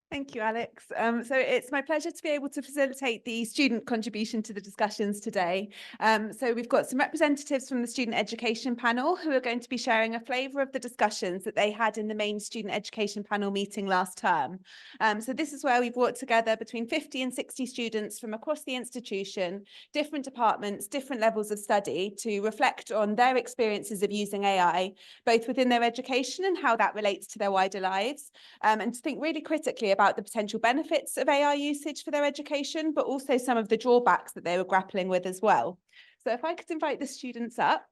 Thank you, Alex. So it's my pleasure to be able to facilitate the student contribution to the discussions today. So we've got some representatives from the student education panel who are going to be sharing a flavour of the discussions that they had in the main student education panel meeting last term. So this is where we've brought together between 50 and 60 students from across the institution, different departments, different levels of study, to reflect on their experiences of using AI, both within their education and how that relates to their wider lives, and to think really critically about the potential benefits of AI usage for their education, but also some of the drawbacks that they were grappling with as well. So if I could invite the students up.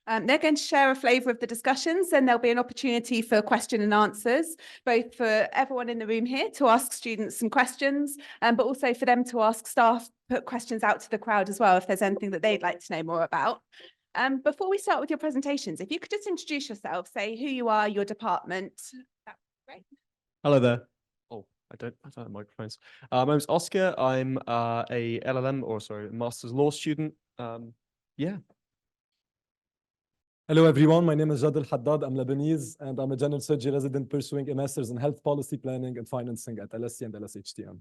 They're going to share a flavour of the discussions, and there'll be an opportunity for question and answers, both for everyone in the room here to ask students some questions, but also for them to ask staff, put questions out to the crowd as well if there's anything that they'd like to know more about. Before we start with your presentations, if you could just introduce yourself, say who you are, your department, that would be great. Hello there. Oh, I don't have microphones. My name's Oscar. I'm a master's law student. Yeah. Hello, everyone. My name is Jad El-Haddad. I'm Lebanese, and I'm a general surgery resident pursuing a master's in health policy planning and financing at LSE and LSHTM.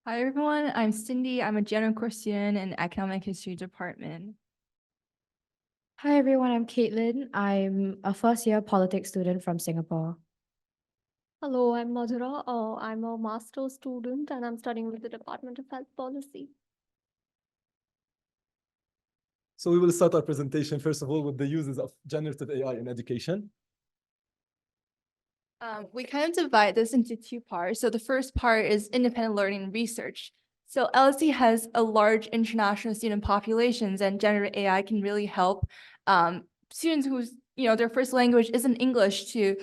Hi, everyone. I'm Cindy. I'm a general course student in economic history department. Hi, everyone. I'm Caitlyn. I'm a first-year politics student from Singapore. Hello, I'm Madhura. I'm a master's student and I'm studying with the Department of Health Policy. So we will start our presentation, first of all, with the uses of generative AI in education. We kind of divide this into two parts. So the first part is independent learning and research. So LSE has a large international student populations, and generative AI can really help students whose their first language isn't English to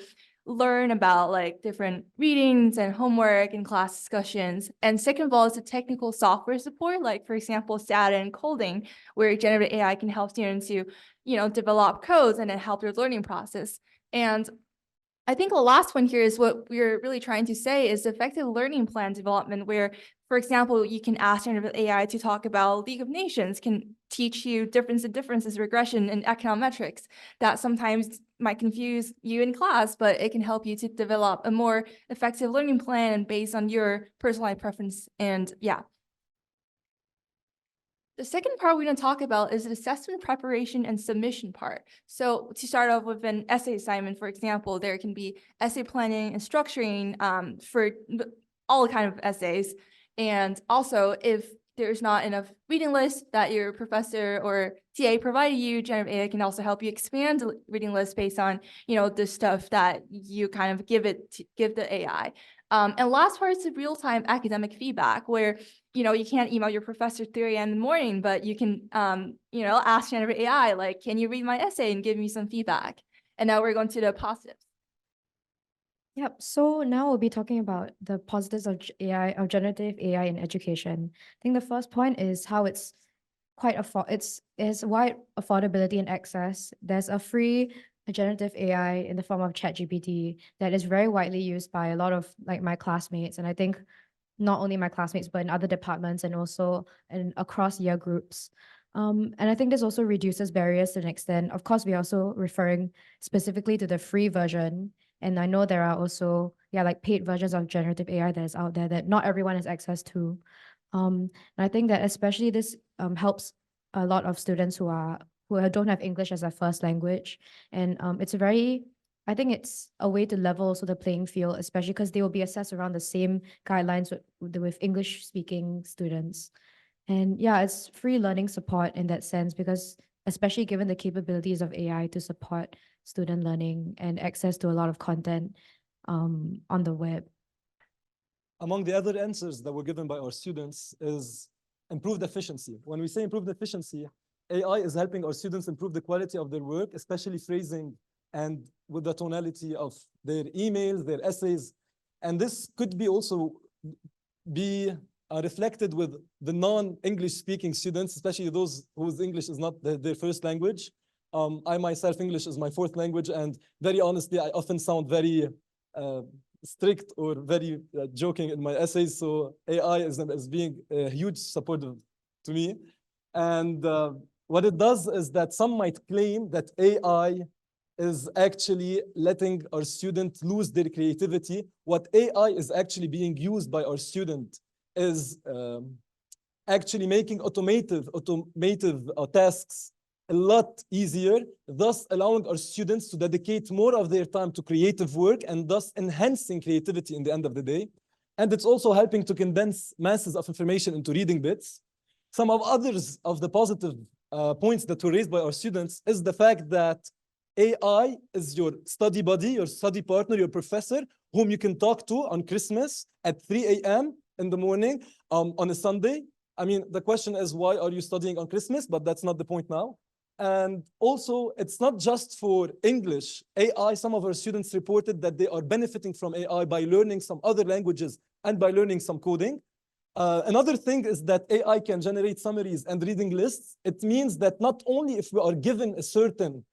learn about like different readings and homework and class discussions. And second of all is the technical software support, like for example, SATA and coding, where generative AI can help students to develop codes and then help their learning process. And I think the last one here is what we're really trying to say is effective learning plan development, where, for example, you can ask generative AI to talk about League of Nations, can teach you differences, regression, and econometrics that sometimes might confuse you in class, but it can help you to develop a more effective learning plan based on your personalized preference. And yeah. The second part we're going to talk about is the assessment preparation and submission part. So to start off with an essay assignment, for example, there can be essay planning and structuring for all kind of essays. And also, if there's not enough reading list that your professor or TA provided you, generative AI can also help you expand the reading list based on the stuff that you kind of give the AI. And last part is the real-time academic feedback, where you can't email your professor 3 a.m. in the morning, but you can ask generative AI, like, can you read my essay and give me some feedback? And now we're going to the positives. Yep. So now we'll be talking about the positives of generative AI in education. I think the first point is how it's quite it has wide affordability and access. There's a free generative AI in the form of ChatGPT that is very widely used by a lot of like my classmates, and I think not only my classmates but in other departments and also across year groups. And I think this also reduces barriers to an extent. Of course, we're also referring specifically to the free version. And I know there are also, like paid versions of generative AI that is out there that not everyone has access to. And I think that especially this helps a lot of students who don't have English as their first language. And I think it's a way to level also the playing field, especially because they will be assessed around the same guidelines with English-speaking students. And yeah, it's free learning support in that sense, because especially given the capabilities of AI to support student learning and access to a lot of content on the web. Among the other answers that were given by our students is improved efficiency. When we say improved efficiency, AI is helping our students improve the quality of their work, especially phrasing and with the tonality of their emails, their essays. And this could be also be reflected with the non-English speaking students, especially those whose English is not their first language. I myself, English is my fourth language, and very honestly, I often sound very strict or very joking in my essays. So AI is being a huge supportive to me. And what it does is that some might claim that AI is actually letting our students lose their creativity. What AI is actually being used by our student is actually making automative tasks a lot easier, thus allowing our students to dedicate more of their time to creative work and thus enhancing creativity in the end of the day. And it's also helping to condense masses of information into reading bits. Some of others of the positive points that were raised by our students is the fact that AI is your study buddy, your study partner, your professor, whom you can talk to on Christmas at 3 a.m. in the morning on a Sunday. I mean, the question is, why are you studying on Christmas? But that's not the point now. And also, it's not just for English. AI, some of our students reported that they are benefiting from AI by learning some other languages and by learning some coding. Another thing is that AI can generate summaries and reading lists. It means that not only if we are given a certain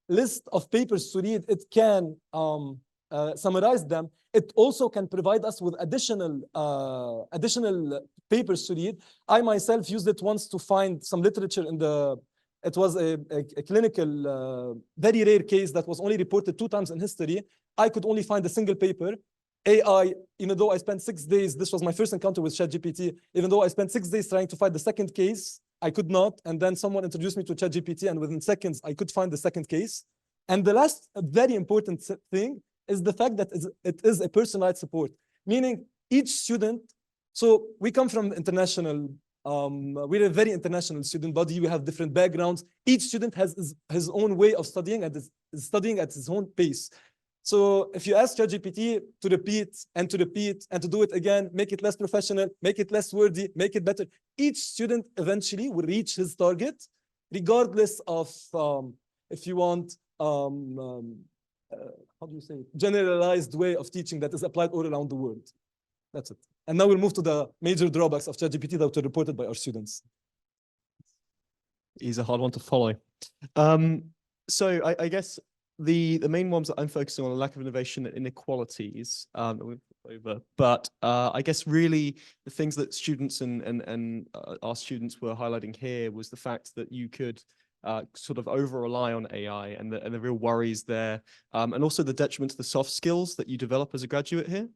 list of papers to read, it can summarize them. It also can provide us with additional papers to read. I myself used it once to find some literature in the, it was a clinical, very rare case that was only reported 2 times in history. I could only find a single paper. AI, even though I spent 6 days, this was my first encounter with ChatGPT, even though I spent 6 days trying to find the second case, I could not. And then someone introduced me to ChatGPT, and within seconds, I could find the second case. And the last very important thing is the fact that it is a personalized support, meaning each student, so we come from international, we're a very international student body, we have different backgrounds. Each student has his own way of studying and is studying at his own pace. So if you ask ChatGPT to repeat and to repeat and to do it again, make it less professional, make it less wordy, make it better, each student eventually will reach his target, regardless of, if you want, how do you say it? Generalized way of teaching that is applied all around the world. That's it. And now we'll move to the major drawbacks of ChatGPT that were reported by our students. He's a hard one to follow. So I guess the main ones that I'm focusing on are lack of innovation and inequalities. But I guess really the things that students and our students were highlighting here was the fact that you could sort of over-rely on AI and the real worries there, and also the detriment to the soft skills that you develop as a graduate here.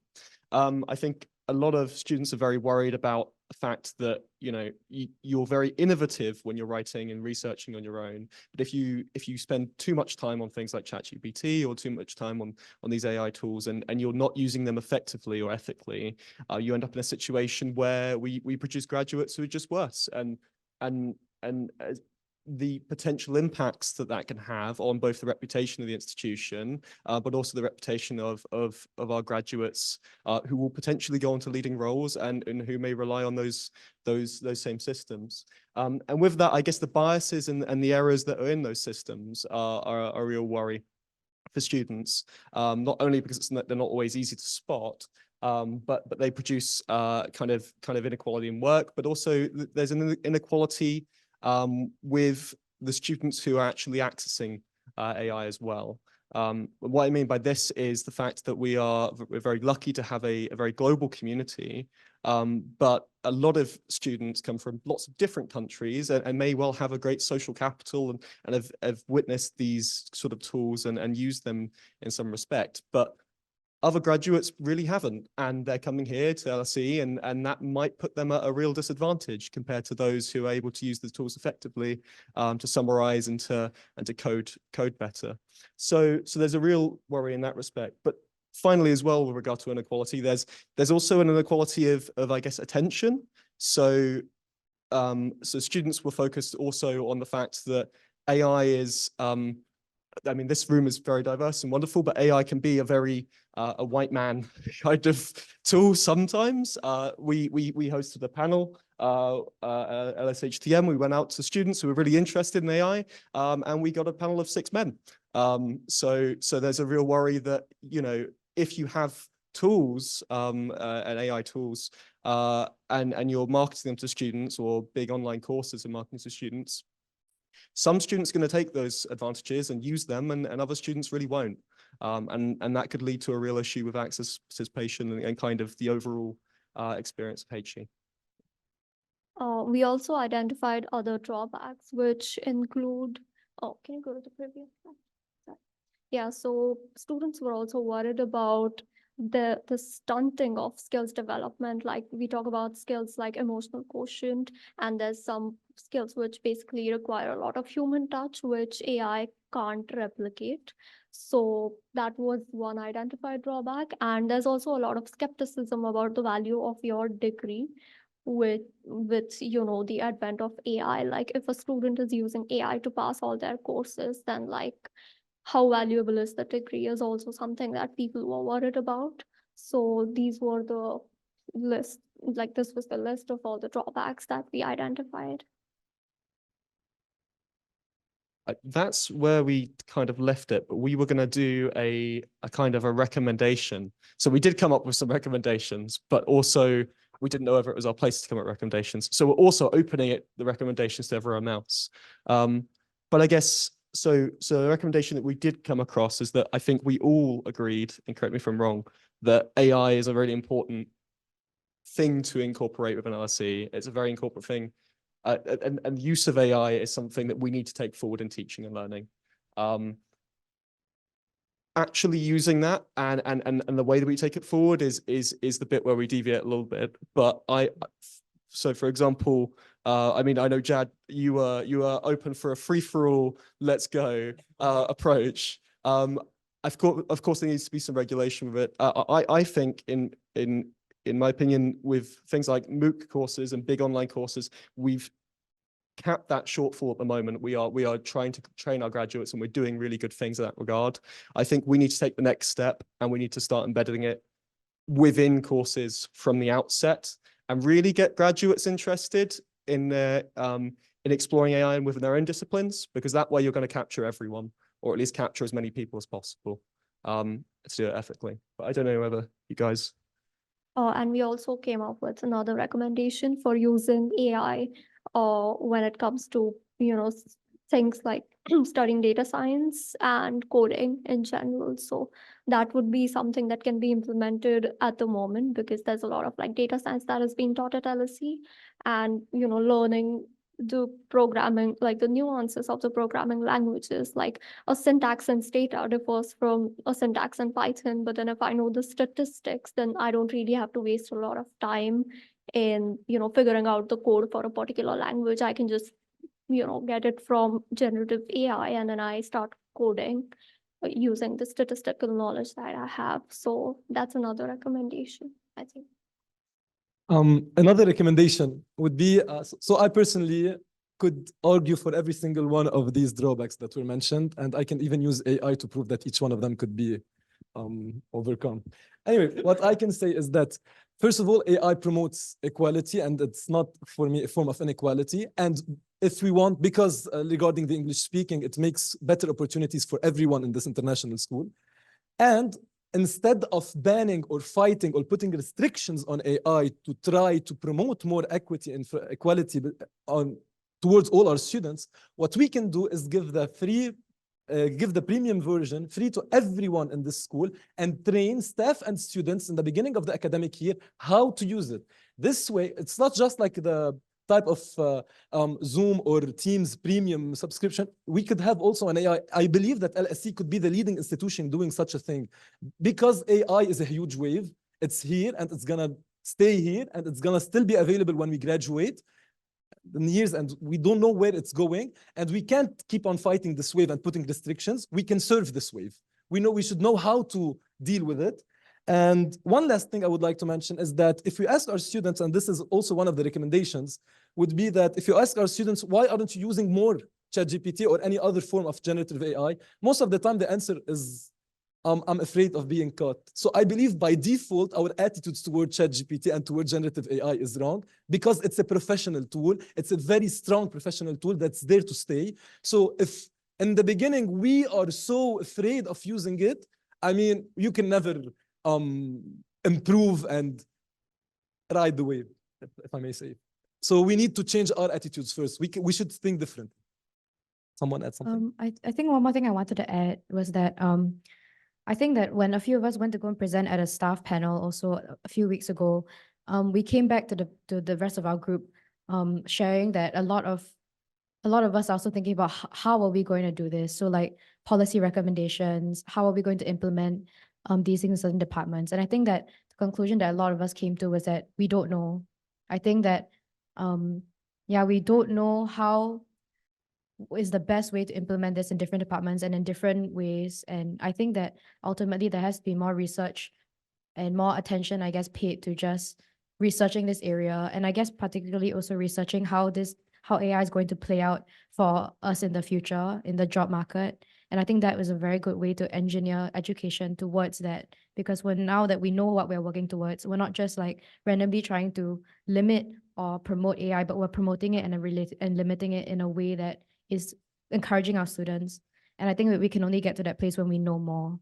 I think a lot of students are very worried about the fact that, you know, you're very innovative when you're writing and researching on your own. But if you spend too much time on things like ChatGPT or too much time on these AI tools and you're not using them effectively or ethically, you end up in a situation where we produce graduates who are just worse. And the potential impacts that can have on both the reputation of the institution, but also the reputation of our graduates who will potentially go on to leading roles and who may rely on those same systems. And with that, I guess the biases and the errors that are in those systems are a real worry for students, not only because they're not always easy to spot, but they produce kind of inequality in work, but also there's an inequality with the students who are actually accessing AI as well. What I mean by this is the fact that we're very lucky to have a very global community, but a lot of students come from lots of different countries and may well have a great social capital and have witnessed these sort of tools and used them in some respect. But other graduates really haven't, and they're coming here to LSE, and that might put them at a real disadvantage compared to those who are able to use the tools effectively to summarize and to code better. So there's a real worry in that respect. But finally, as well, with regard to inequality, there's also an inequality of I guess attention. So students were focused also on the fact that AI is I mean, this room is very diverse and wonderful, but AI can be a very a white man kind of tool sometimes. We hosted a panel, LSHTM. We went out to students who were really interested in AI, and we got a panel of 6 men. So there's a real worry that, you know, if you have tools and AI tools, and you're marketing them to students, or big online courses and marketing to students, some students are going to take those advantages and use them, and other students really won't. And that could lead to a real issue with access, participation, and kind of the overall experience of HE. We also identified other drawbacks, which include, oh, can you go to the previous slide? Yeah, so students were also worried about the stunting of skills development. Like we talk about skills like emotional quotient, and there's some skills which basically require a lot of human touch, which AI can't replicate. So that was one identified drawback. And there's also a lot of skepticism about the value of your degree with the advent of AI. Like if a student is using AI to pass all their courses, then like how valuable is the degree is also something that people were worried about. So these were the list, like this was the list of all the drawbacks that we identified. That's where we kind of left it, but we were going to do a kind of a recommendation. So we did come up with some recommendations, but also we didn't know whether it was our place to come up with recommendations. So we're also opening the recommendations to everyone else. But I guess, so the recommendation that we did come across is that I think we all agreed, and correct me if I'm wrong, that AI is a really important thing to incorporate within LSE. It's a very important thing. And use of AI is something that we need to take forward in teaching and learning. Actually using that and the way that we take it forward is the bit where we deviate a little bit. But so for example, I mean, I know Jad, you are open for a free-for-all, let's go approach. Of course, there needs to be some regulation with it. I think in my opinion, with things like MOOC courses and big online courses, we've capped that shortfall at the moment. We are trying to train our graduates, and we're doing really good things in that regard. I think we need to take the next step, and we need to start embedding it within courses from the outset, and really get graduates interested in exploring AI and within their own disciplines, because that way you're going to capture everyone, or at least capture as many people as possible. To do it ethically. But I don't know whether you guys. And we also came up with another recommendation for using AI when it comes to, things like studying data science and coding in general. So that would be something that can be implemented at the moment, because there's a lot of like data science that is being taught at LSE, and, learning the programming, like the nuances of the programming languages, like a syntax in Stata differs from a syntax in Python. But then if I know the statistics, then I don't really have to waste a lot of time in, figuring out the code for a particular language. I can just, get it from generative AI, and then I start coding using the statistical knowledge that I have. So that's another recommendation, I think. Another recommendation would be, so I personally could argue for every single one of these drawbacks that were mentioned, and I can even use AI to prove that each one of them could be overcome. Anyway, what I can say is that, first of all, AI promotes equality, and it's not, for me, a form of inequality. And if we want, because regarding the English speaking, it makes better opportunities for everyone in this international school. And instead of banning or fighting or putting restrictions on AI to try to promote more equity and equality towards all our students, what we can do is give the premium version free to everyone in this school, and train staff and students in the beginning of the academic year how to use it. This way, it's not just like the type of Zoom or Teams premium subscription. We could have also an AI. I believe that LSE could be the leading institution doing such a thing, because AI is a huge wave. It's here, and it's gonna stay here, and it's gonna still be available when we graduate in years, and we don't know where it's going, and we can't keep on fighting this wave and putting restrictions. We can serve this wave. We should know how to deal with it. And one last thing I would like to mention is that if we ask our students, and this is also one of the recommendations, would be that if you ask our students, why aren't you using more ChatGPT or any other form of generative AI? Most of the time the answer is, I'm afraid of being caught. So I believe by default, our attitudes toward ChatGPT and toward generative AI is wrong, because it's a professional tool. It's a very strong professional tool that's there to stay. So if in the beginning we are so afraid of using it, I mean, you can never improve and ride the wave, if I may say. So we need to change our attitudes first. We should think different. Someone add something? I think one more thing I wanted to add was that I think that when a few of us went to go and present at a staff panel also a few weeks ago, we came back to the rest of our group sharing that a lot of a lot of us are also thinking about how are we going to do this? So like policy recommendations, how are we going to implement these things in certain departments? And I think that the conclusion that a lot of us came to was that we don't know. I think that, we don't know how is the best way to implement this in different departments and in different ways. And I think that ultimately there has to be more research and more attention, I guess, paid to just researching this area. And I guess particularly also researching how AI is going to play out for us in the future in the job market. And I think that was a very good way to engineer education towards that, because now that we know what we're working towards, we're not just like randomly trying to limit or promote AI, but we're promoting it and limiting it in a way that is encouraging our students. And I think that we can only get to that place when we know more.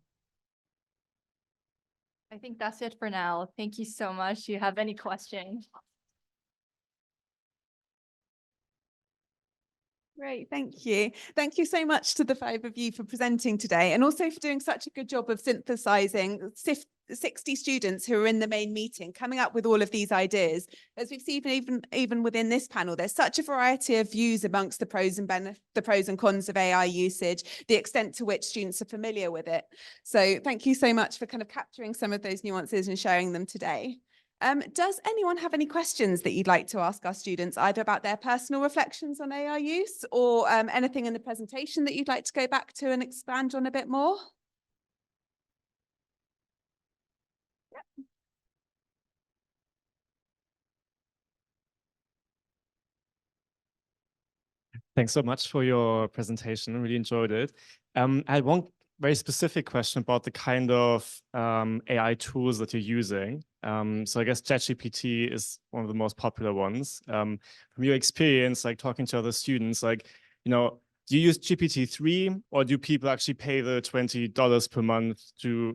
I think that's it for now. Thank you so much. Do you have any questions? Great, thank you. Thank you so much to the 5 of you for presenting today, and also for doing such a good job of synthesizing 60 students who are in the main meeting, coming up with all of these ideas. As we've seen, even within this panel, there's such a variety of views amongst the pros and cons of AI usage, the extent to which students are familiar with it. So thank you so much for kind of capturing some of those nuances and sharing them today. Does anyone have any questions that you'd like to ask our students, either about their personal reflections on AI use or anything in the presentation that you'd like to go back to and expand on a bit more? Yep. Thanks so much for your presentation. I really enjoyed it. I had one very specific question about the kind of AI tools that you're using. So I guess ChatGPT is one of the most popular ones. From your experience, like talking to other students, like, do you use GPT-3 or do people actually pay the $20 per month to,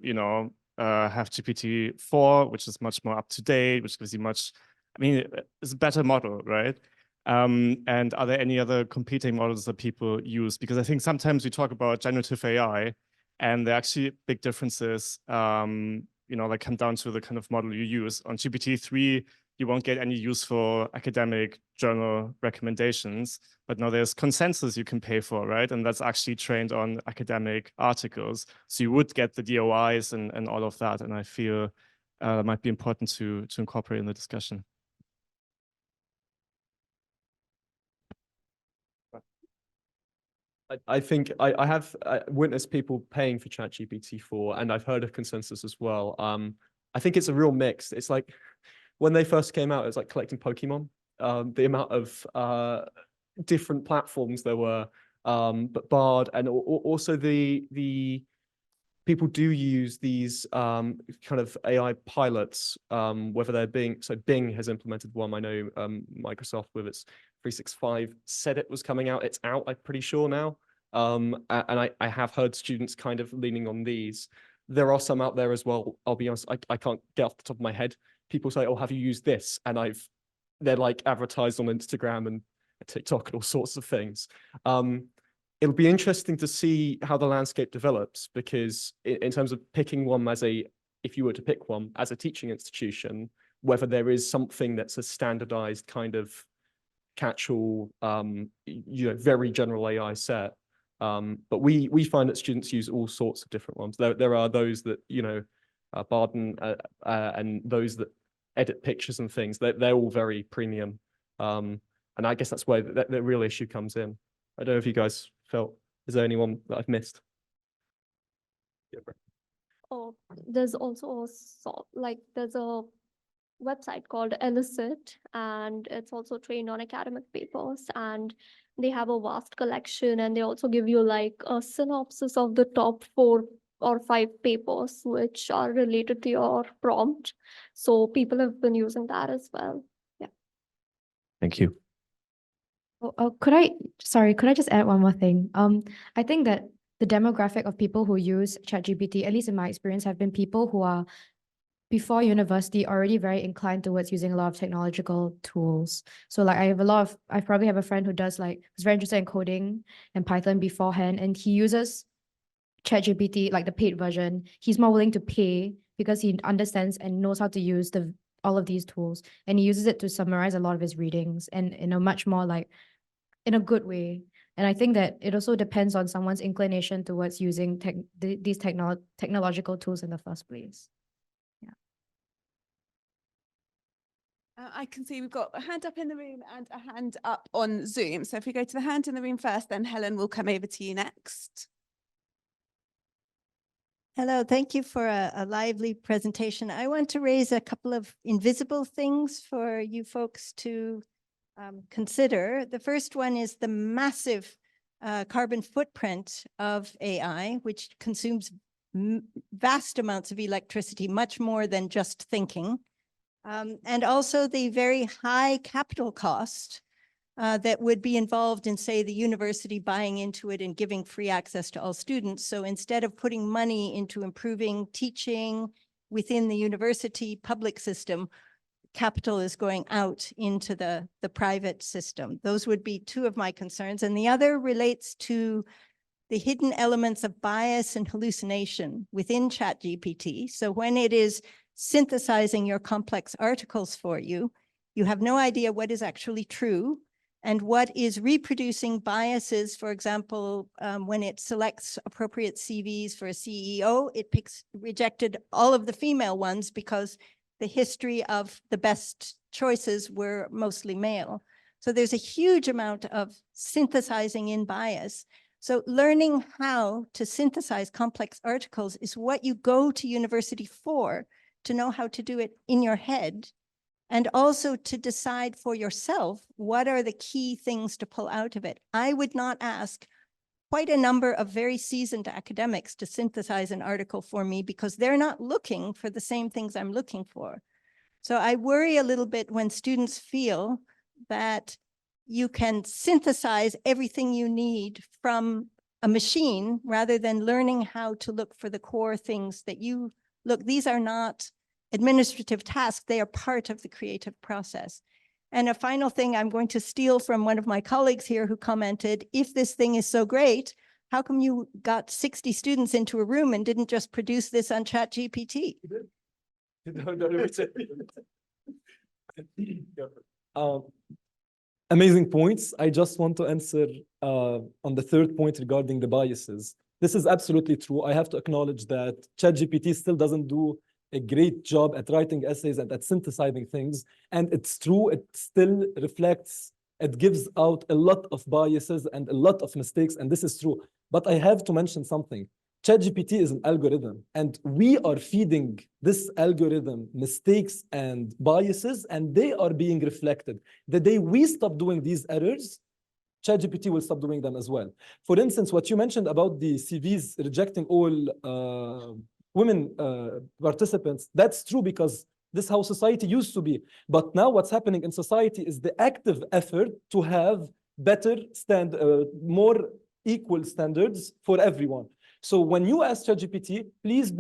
have GPT-4, which is much more up to date, which gives you it's a better model, right? And are there any other competing models that people use? Because I think sometimes we talk about generative AI and there are actually big differences, that come down to the kind of model you use. On GPT-3, you won't get any useful academic journal recommendations, but now there's consensus you can pay for, right? And that's actually trained on academic articles. So you would get the DOIs and all of that. And I feel it might be important to incorporate in the discussion. I think I have witnessed people paying for ChatGPT-4, and I've heard of consensus as well. I think it's a real mix. It's like when they first came out, it was like collecting Pokemon. The amount of different platforms there were, but Bard, and also the people do use these kind of AI pilots, whether they're Bing has implemented one. I know Microsoft with its 365 said it was coming out. It's out, I'm pretty sure now. And I have heard students kind of leaning on these. There are some out there as well. I'll be honest, I can't get off the top of my head. People say, oh, have you used this? And they're like advertised on Instagram and TikTok and all sorts of things. It'll be interesting to see how the landscape develops, because in terms of picking one if you were to pick one as a teaching institution, whether there is something that's a standardized kind of catch-all, very general AI set. But we find that students use all sorts of different ones. There are those that, Barden and those that edit pictures and things. They're all very premium. And I guess that's where the real issue comes in. I don't know if you guys is there anyone that I've missed? Yeah, Oh, there's also there's a website called LSE, and it's also trained on academic papers, and they have a vast collection, and they also give you like a synopsis of the top 4 or 5 papers which are related to your prompt. So people have been using that as well. Yeah. Thank you. Could I just add one more thing? I think that the demographic of people who use ChatGPT, at least in my experience, have been people who are before university already very inclined towards using a lot of technological tools. So like I probably have a friend who who's very interested in coding and Python beforehand, and he uses ChatGPT, like the paid version. He's more willing to pay because he understands and knows how to use all of these tools, and he uses it to summarize a lot of his readings and in a much more in a good way. And I think that it also depends on someone's inclination towards using these technological tools in the first place. I can see we've got a hand up in the room and a hand up on Zoom. So if we go to the hand in the room first, then Helen will come over to you next. Hello, thank you for a lively presentation. I want to raise a couple of invisible things for you folks to consider. The first one is the massive carbon footprint of AI, which consumes vast amounts of electricity, much more than just thinking. And also the very high capital cost that would be involved in, say, the university buying into it and giving free access to all students. So instead of putting money into improving teaching within the university public system, capital is going out into the private system. Those would be two of my concerns. And the other relates to the hidden elements of bias and hallucination within ChatGPT. So when it is synthesizing your complex articles for you, you have no idea what is actually true and what is reproducing biases. For example, when it selects appropriate CVs for a CEO, it rejected all of the female ones because the history of the best choices were mostly male. So there's a huge amount of synthesizing in bias. So learning how to synthesize complex articles is what you go to university for, to know how to do it in your head, and also to decide for yourself what are the key things to pull out of it. I would not ask quite a number of very seasoned academics to synthesize an article for me because they're not looking for the same things I'm looking for. So I worry a little bit when students feel that you can synthesize everything you need from a machine rather than learning how to look for the core things that you look. These are not administrative tasks. They are part of the creative process. And a final thing, I'm going to steal from one of my colleagues here who commented, if this thing is so great, how come you got 60 students into a room and didn't just produce this on ChatGPT? Amazing points. I just want to answer on the third point regarding the biases. This is absolutely true. I have to acknowledge that ChatGPT still doesn't do a great job at writing essays and at synthesizing things. And it's true, it still reflects, it gives out a lot of biases and a lot of mistakes, and this is true. But I have to mention something. ChatGPT is an algorithm, and we are feeding this algorithm mistakes and biases, and they are being reflected. The day we stop doing these errors, ChatGPT will stop doing them as well. For instance, what you mentioned about the CVs rejecting all women participants, that's true because this is how society used to be. But now what's happening in society is the active effort to have better more equal standards for everyone. So when you ask ChatGPT, please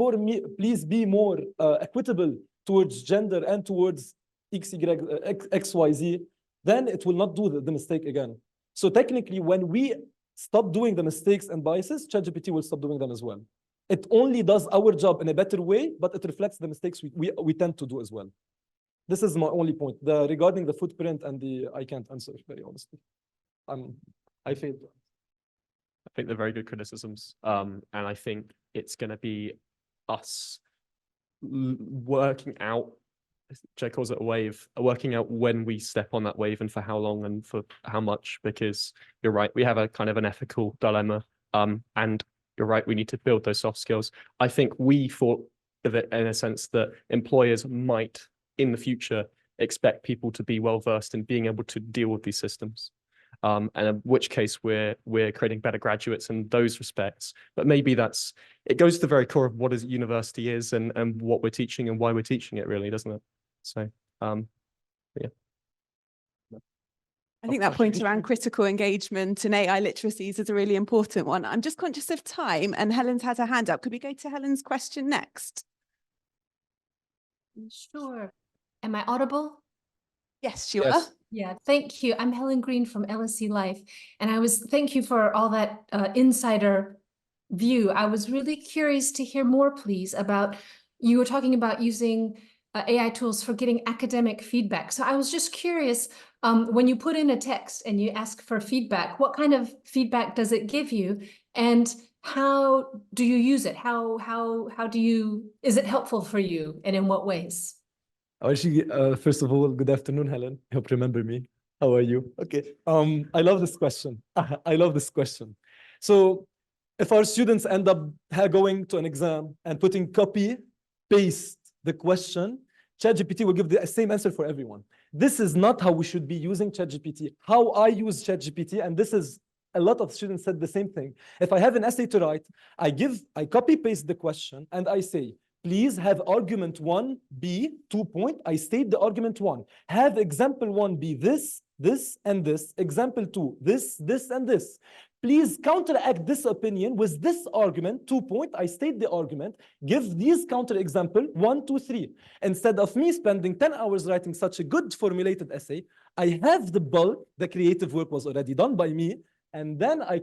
be more equitable towards gender and towards XYZ, then it will not do the mistake again. So technically, when we stop doing the mistakes and biases, ChatGPT will stop doing them as well. It only does our job in a better way, but it reflects the mistakes we tend to do as well. This is my only point. Regarding the footprint and I can't answer, very honestly. I failed. I think they're very good criticisms. And I think it's going to be us working out, Jay calls it a wave, working out when we step on that wave and for how long and for how much, because you're right, we have a kind of an ethical dilemma. And you're right, we need to build those soft skills. I think we thought of it in a sense that employers might, in the future, expect people to be well-versed in being able to deal with these systems. And in which case we're creating better graduates in those respects. But maybe it goes to the very core of what university is and what we're teaching and why we're teaching it, really, doesn't it? So, yeah. I think that point around critical engagement and AI literacies is a really important one. I'm just conscious of time, and Helen's had her hand up. Could we go to Helen's question next? Sure. Am I audible? Yes, you are. Yeah, thank you. I'm Helen Green from LSE Life, and thank you for all that insider view. I was really curious to hear more, please, you were talking about using AI tools for getting academic feedback. So I was just curious, When you put in a text and you ask for feedback, what kind of feedback does it give you? And how do you use it? Is it helpful for you, and in what ways? Actually, first of all, good afternoon, Helen. I hope you remember me. How are you? Okay. I love this question. I love this question. So if our students end up going to an exam and putting copy, paste the question, ChatGPT will give the same answer for everyone. This is not how we should be using ChatGPT. How I use ChatGPT, and this is a lot of students said the same thing. If I have an essay to write, I copy paste the question and I say, please have argument 1 be 2 point. I state the argument 1. Have example 1 be this, this, and this. Example 2, this, and this. Please counteract this opinion with this argument, 2 point. I state the argument. Give these counter example 1, 2, 3. Instead of me spending 10 hours writing such a good formulated essay, I have the bulk, the creative work was already done by me, and then I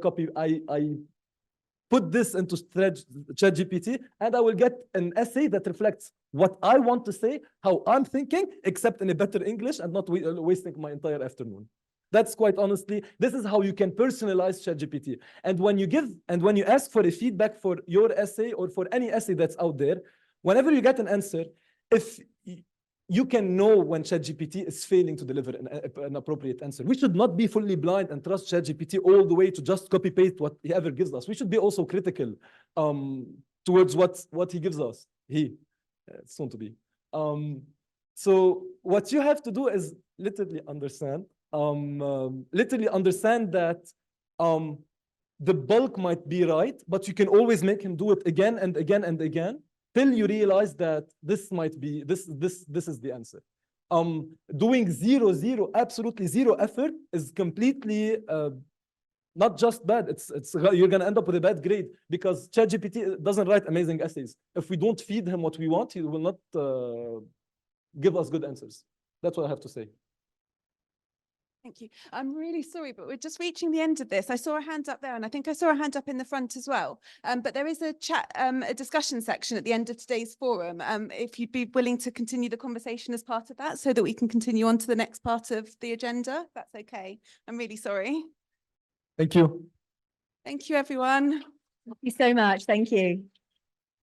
put this into ChatGPT, and I will get an essay that reflects what I want to say, how I'm thinking, except in a better English and not wasting my entire afternoon. That's quite honestly, this is how you can personalize ChatGPT. And when you ask for a feedback for your essay or for any essay that's out there, whenever you get an answer, if you can know when ChatGPT is failing to deliver an appropriate answer. We should not be fully blind and trust ChatGPT all the way to just copy paste what he ever gives us. We should be also critical towards what he gives us. Soon to be. So what you have to do is literally understand that the bulk might be right, but you can always make him do it again and again and again, till you realize that this might be, this is the answer. Doing absolutely zero effort is completely not just bad. You're gonna end up with a bad grade because ChatGPT doesn't write amazing essays. If we don't feed him what we want, he will not give us good answers. That's what I have to say. Thank you. I'm really sorry, but we're just reaching the end of this. I saw a hand up there, and I think I saw a hand up in the front as well. But there is a chat, a discussion section at the end of today's forum. If you'd be willing to continue the conversation as part of that, so that we can continue on to the next part of the agenda, that's okay. I'm really sorry. Thank you. Thank you, everyone. Thank you so much. Thank you.